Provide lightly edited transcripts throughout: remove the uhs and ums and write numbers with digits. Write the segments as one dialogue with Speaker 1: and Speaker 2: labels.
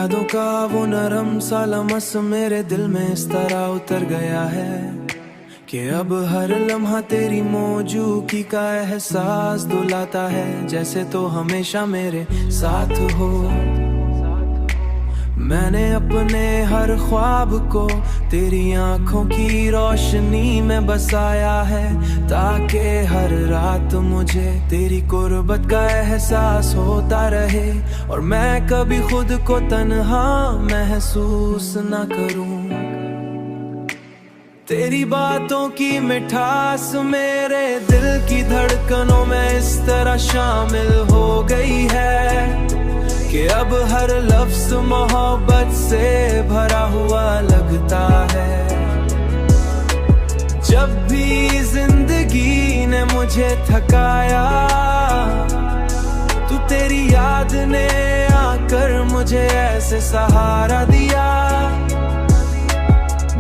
Speaker 1: यादों का वो नरम सा लमस मेरे दिल में इस तरह उतर गया है कि अब हर लम्हा तेरी मौजूदगी का एहसास दिलाता है, जैसे तो हमेशा मेरे साथ हो। मैंने अपने हर ख्वाब को तेरी आंखों की रोशनी में बसाया है, ताकि हर रात मुझे तेरी कुर्बत का एहसास होता रहे और मैं कभी खुद को तन्हा महसूस न करूं। तेरी बातों की मिठास मेरे दिल की धड़कनों में इस तरह शामिल हो गई है कि अब हर लफ्ज मोहब्बत से भरा हुआ लगता है। जब भी जिंदगी ने मुझे थकाया, तू तेरी याद ने आकर मुझे ऐसे सहारा दिया,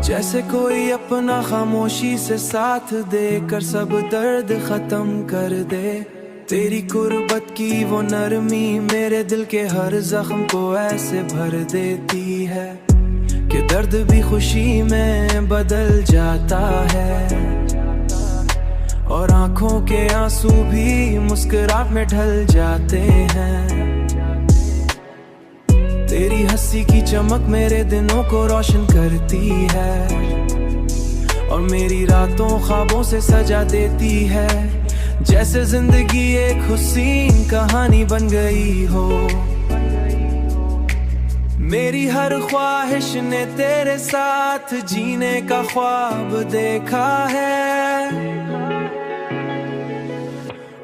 Speaker 1: जैसे कोई अपना खामोशी से साथ देकर सब दर्द खत्म कर दे। तेरी कुर्बत की वो नरमी मेरे दिल के हर जख्म को ऐसे भर देती है कि दर्द भी खुशी में बदल जाता है और आंखों के आंसू भी मुस्कुराहट में ढल जाते हैं। तेरी हंसी की चमक मेरे दिनों को रोशन करती है और मेरी रातों ख्वाबों से सजा देती है, जैसे जिंदगी एक हुसीन कहानी बन गई हो। मेरी हर ख्वाहिश ने तेरे साथ जीने का ख्वाब देखा है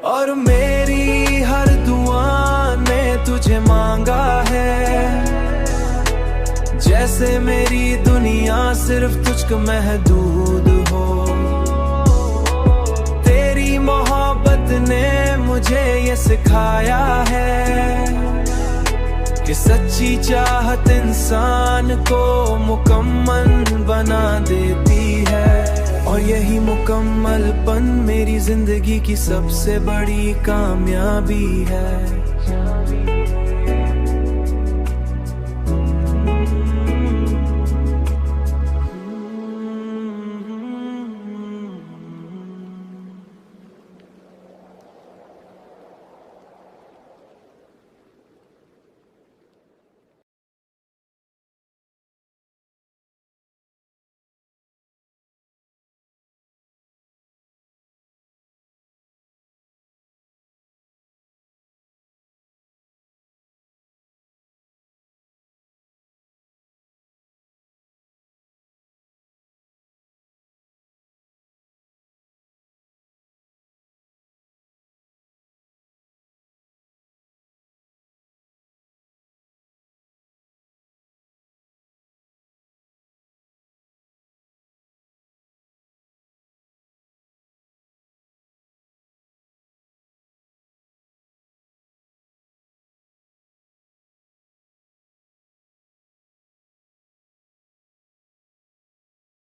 Speaker 1: और मेरी हर दुआ ने तुझे मांगा है, जैसे मेरी दुनिया सिर्फ तुझको महदूद हो। तेरी मोहब्बत ने मुझे ये सिखाया है कि सच्ची चाहत इंसान को मुकम्मल बना देती है और यही मुकम्मलपन मेरी जिंदगी की सबसे बड़ी कामयाबी है।